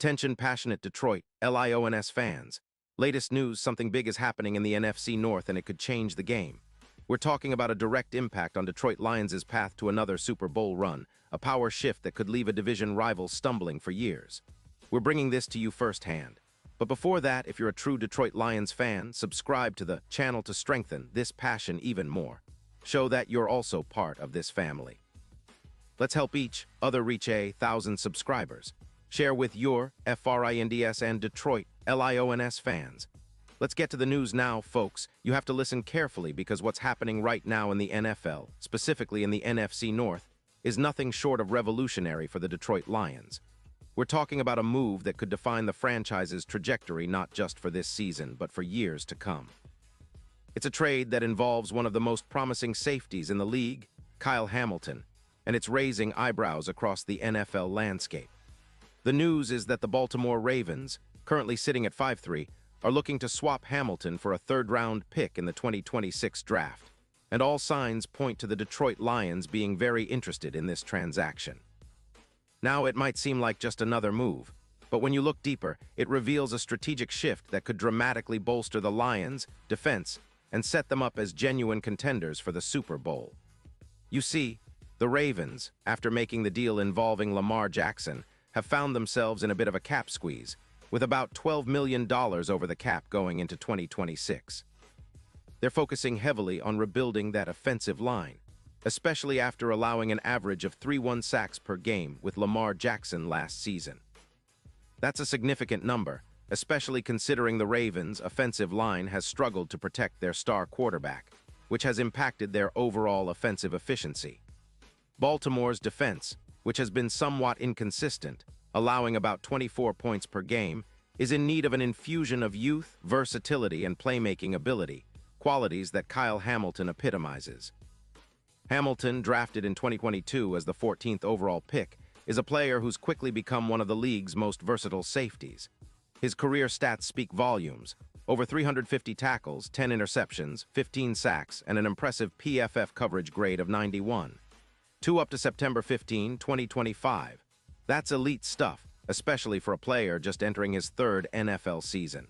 Attention passionate Detroit, Lions fans. Latest news, something big is happening in the NFC North and it could change the game. We're talking about a direct impact on Detroit Lions' path to another Super Bowl run, a power shift that could leave a division rival stumbling for years. We're bringing this to you firsthand. But before that, if you're a true Detroit Lions fan, subscribe to the channel to strengthen this passion even more. Show that you're also part of this family. Let's help each other reach 1,000 subscribers. Share with your FRINDS and Detroit LIONS fans. Let's get to the news now, folks. You have to listen carefully because what's happening right now in the NFL, specifically in the NFC North, is nothing short of revolutionary for the Detroit Lions. We're talking about a move that could define the franchise's trajectory not just for this season, but for years to come. It's a trade that involves one of the most promising safeties in the league, Kyle Hamilton, and it's raising eyebrows across the NFL landscape. The news is that the Baltimore Ravens, currently sitting at 5-3, are looking to swap Hamilton for a third-round pick in the 2026 draft, and all signs point to the Detroit Lions being very interested in this transaction. Now, it might seem like just another move, but when you look deeper, it reveals a strategic shift that could dramatically bolster the Lions' defense and set them up as genuine contenders for the Super Bowl. You see, the Ravens, after making the deal involving Lamar Jackson, have found themselves in a bit of a cap squeeze, with about $12 million over the cap going into 2026. They're focusing heavily on rebuilding that offensive line, especially after allowing an average of 3-1 sacks per game with Lamar Jackson last season. That's a significant number, especially considering the Ravens' offensive line has struggled to protect their star quarterback, which has impacted their overall offensive efficiency. Baltimore's defense, which has been somewhat inconsistent, allowing about 24 points per game, is in need of an infusion of youth, versatility, and playmaking ability, qualities that Kyle Hamilton epitomizes. Hamilton, drafted in 2022 as the 14th overall pick, is a player who's quickly become one of the league's most versatile safeties. His career stats speak volumes: over 350 tackles, 10 interceptions, 15 sacks, and an impressive PFF coverage grade of 91. 2 up to September 15, 2025. That's elite stuff, especially for a player just entering his third NFL season.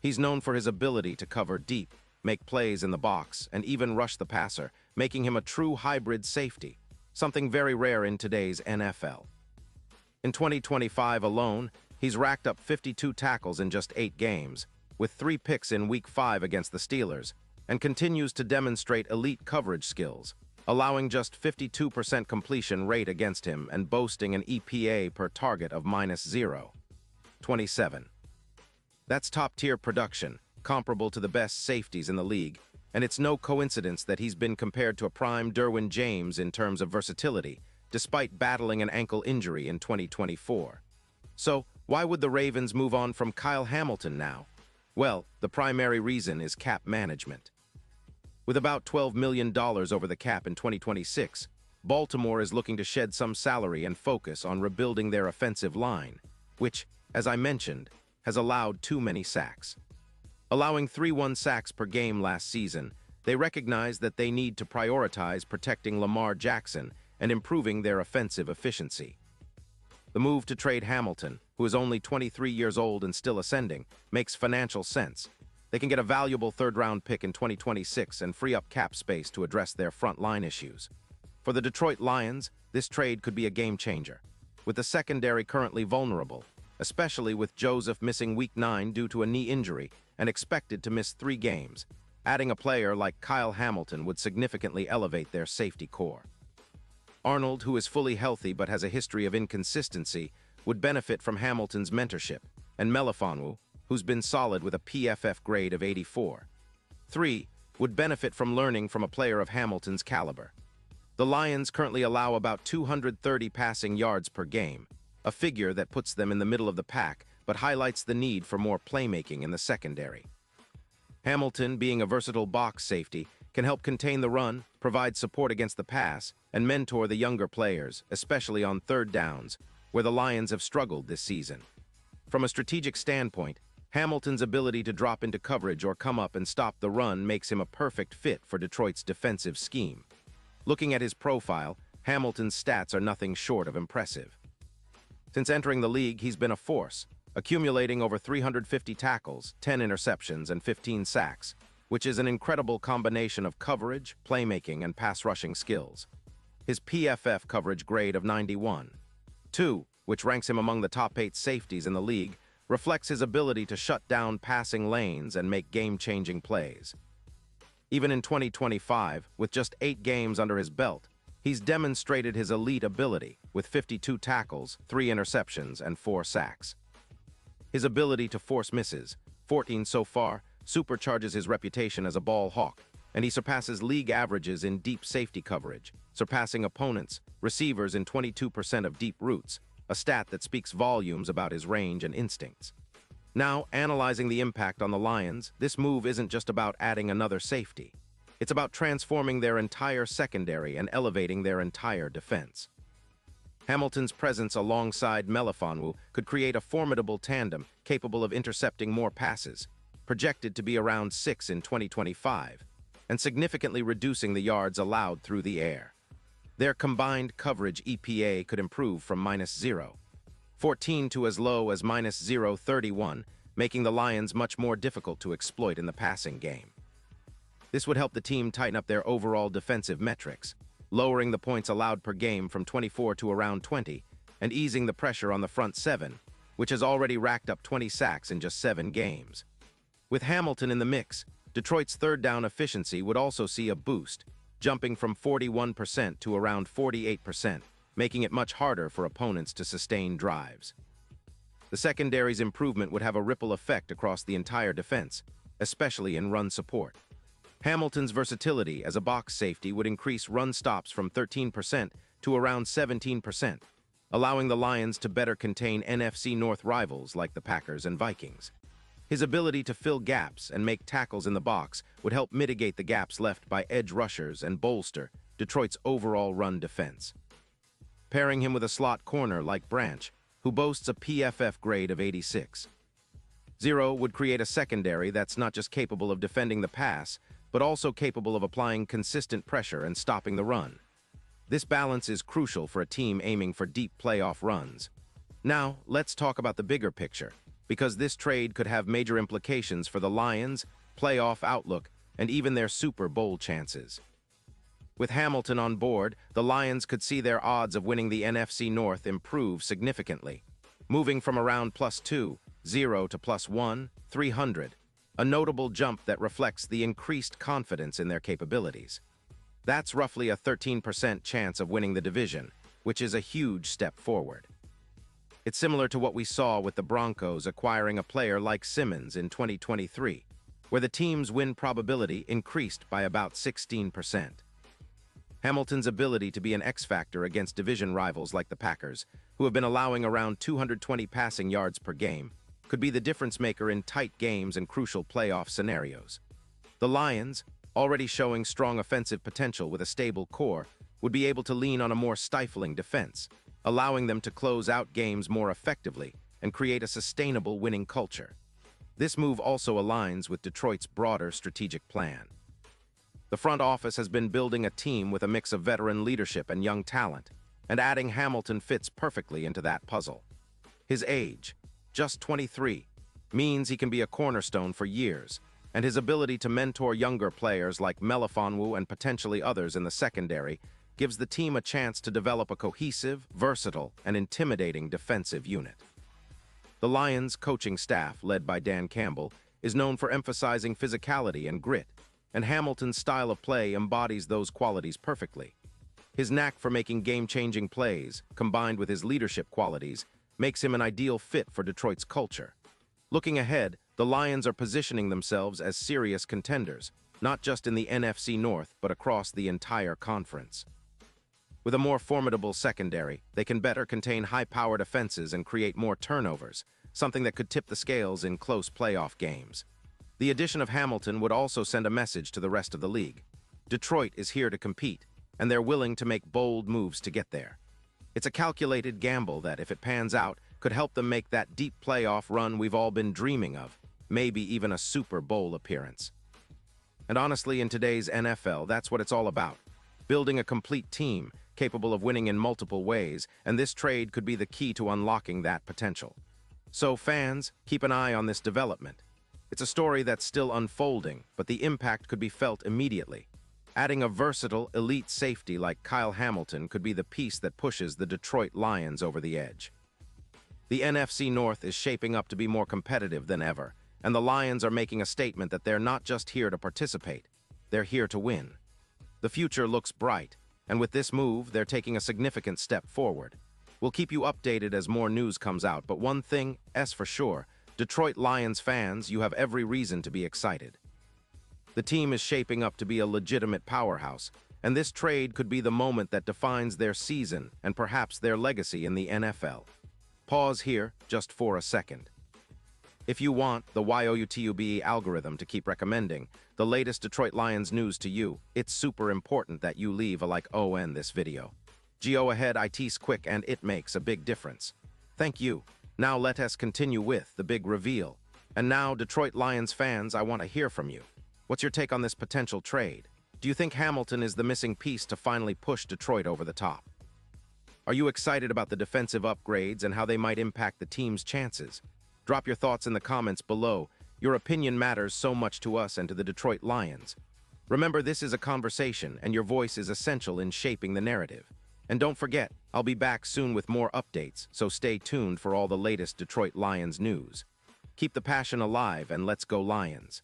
He's known for his ability to cover deep, make plays in the box, and even rush the passer, making him a true hybrid safety, something very rare in today's NFL. In 2025 alone, he's racked up 52 tackles in just 8 games, with 3 picks in Week 5 against the Steelers, and continues to demonstrate elite coverage skills, allowing just 52% completion rate against him and boasting an EPA per target of -0.27. That's top-tier production, comparable to the best safeties in the league, and it's no coincidence that he's been compared to a prime Derwin James in terms of versatility, despite battling an ankle injury in 2024. So, why would the Ravens move on from Kyle Hamilton now? Well, the primary reason is cap management. With about $12 million over the cap in 2026, Baltimore is looking to shed some salary and focus on rebuilding their offensive line, which, as I mentioned, has allowed too many sacks. Allowing 3-1 sacks per game last season, they recognize that they need to prioritize protecting Lamar Jackson and improving their offensive efficiency. The move to trade Hamilton, who is only 23 years old and still ascending, makes financial sense. They can get a valuable third-round pick in 2026 and free up cap space to address their front-line issues. For the Detroit Lions, this trade could be a game-changer, with the secondary currently vulnerable, especially with Joseph missing Week 9 due to a knee injury and expected to miss 3 games. Adding a player like Kyle Hamilton would significantly elevate their safety core. Arnold, who is fully healthy but has a history of inconsistency, would benefit from Hamilton's mentorship, and Melifonwu, who's been solid with a PFF grade of 84. 3, would benefit from learning from a player of Hamilton's caliber. The Lions currently allow about 230 passing yards per game, a figure that puts them in the middle of the pack but highlights the need for more playmaking in the secondary. Hamilton, being a versatile box safety, can help contain the run, provide support against the pass, and mentor the younger players, especially on third downs, where the Lions have struggled this season. From a strategic standpoint, Hamilton's ability to drop into coverage or come up and stop the run makes him a perfect fit for Detroit's defensive scheme. Looking at his profile, Hamilton's stats are nothing short of impressive. Since entering the league, he's been a force, accumulating over 350 tackles, 10 interceptions, and 15 sacks, which is an incredible combination of coverage, playmaking, and pass-rushing skills. His PFF coverage grade of 91, 2, which ranks him among the top 8 safeties in the league, reflects his ability to shut down passing lanes and make game-changing plays. Even in 2025, with just 8 games under his belt, he's demonstrated his elite ability with 52 tackles, 3 interceptions, and 4 sacks. His ability to force misses, 14 so far, supercharges his reputation as a ball hawk, and he surpasses league averages in deep safety coverage, surpassing opponents, receivers in 22% of deep routes, a stat that speaks volumes about his range and instincts. Now, analyzing the impact on the Lions, this move isn't just about adding another safety. It's about transforming their entire secondary and elevating their entire defense. Hamilton's presence alongside Melifonwu could create a formidable tandem capable of intercepting more passes, projected to be around 6 in 2025, and significantly reducing the yards allowed through the air. Their combined coverage EPA could improve from -0.14 to as low as -0.31, making the Lions much more difficult to exploit in the passing game. This would help the team tighten up their overall defensive metrics, lowering the points allowed per game from 24 to around 20, and easing the pressure on the front 7, which has already racked up 20 sacks in just 7 games. With Hamilton in the mix, Detroit's third down efficiency would also see a boost, jumping from 41% to around 48%, making it much harder for opponents to sustain drives. The secondary's improvement would have a ripple effect across the entire defense, especially in run support. Hamilton's versatility as a box safety would increase run stops from 13% to around 17%, allowing the Lions to better contain NFC North rivals like the Packers and Vikings. His ability to fill gaps and make tackles in the box would help mitigate the gaps left by edge rushers and bolster Detroit's overall run defense. Pairing him with a slot corner like Branch, who boasts a PFF grade of 86. 0 would create a secondary that's not just capable of defending the pass, but also capable of applying consistent pressure and stopping the run. This balance is crucial for a team aiming for deep playoff runs. Now, let's talk about the bigger picture, because this trade could have major implications for the Lions, playoff outlook, and even their Super Bowl chances. With Hamilton on board, the Lions could see their odds of winning the NFC North improve significantly, moving from around +2, 0 to +1, 300, a notable jump that reflects the increased confidence in their capabilities. That's roughly a 13% chance of winning the division, which is a huge step forward. It's similar to what we saw with the Broncos acquiring a player like Simmons in 2023, where the team's win probability increased by about 16%. Hamilton's ability to be an X-factor against division rivals like the Packers, who have been allowing around 220 passing yards per game, could be the difference maker in tight games and crucial playoff scenarios. The Lions, already showing strong offensive potential with a stable core, would be able to lean on a more stifling defense, allowing them to close out games more effectively and create a sustainable winning culture. This move also aligns with Detroit's broader strategic plan. The front office has been building a team with a mix of veteran leadership and young talent, and adding Hamilton fits perfectly into that puzzle. His age, just 23, means he can be a cornerstone for years, and his ability to mentor younger players like Melifonwu and potentially others in the secondary gives the team a chance to develop a cohesive, versatile, and intimidating defensive unit. The Lions' coaching staff, led by Dan Campbell, is known for emphasizing physicality and grit, and Hamilton's style of play embodies those qualities perfectly. His knack for making game-changing plays, combined with his leadership qualities, makes him an ideal fit for Detroit's culture. Looking ahead, the Lions are positioning themselves as serious contenders, not just in the NFC North, but across the entire conference. With a more formidable secondary, they can better contain high-powered offenses and create more turnovers, something that could tip the scales in close playoff games. The addition of Hamilton would also send a message to the rest of the league. Detroit is here to compete, and they're willing to make bold moves to get there. It's a calculated gamble that, if it pans out, could help them make that deep playoff run we've all been dreaming of, maybe even a Super Bowl appearance. And honestly, in today's NFL, that's what it's all about. Building a complete team, capable of winning in multiple ways, and this trade could be the key to unlocking that potential. So fans, keep an eye on this development. It's a story that's still unfolding, but the impact could be felt immediately. Adding a versatile, elite safety like Kyle Hamilton could be the piece that pushes the Detroit Lions over the edge. The NFC North is shaping up to be more competitive than ever, and the Lions are making a statement that they're not just here to participate, they're here to win. The future looks bright, and with this move, they're taking a significant step forward. We'll keep you updated as more news comes out, but one thing is for sure, Detroit Lions fans, you have every reason to be excited. The team is shaping up to be a legitimate powerhouse, and this trade could be the moment that defines their season and perhaps their legacy in the NFL. Pause here just for a second. If you want the YOUTUBE algorithm to keep recommending the latest Detroit Lions news to you, it's super important that you leave a like on this video. Go ahead, it's quick and it makes a big difference. Thank you. Now let us continue with the big reveal. And now, Detroit Lions fans, I want to hear from you. What's your take on this potential trade? Do you think Hamilton is the missing piece to finally push Detroit over the top? Are you excited about the defensive upgrades and how they might impact the team's chances? Drop your thoughts in the comments below. Your opinion matters so much to us and to the Detroit Lions. Remember, this is a conversation, and your voice is essential in shaping the narrative. And don't forget, I'll be back soon with more updates, so stay tuned for all the latest Detroit Lions news. Keep the passion alive, and let's go Lions.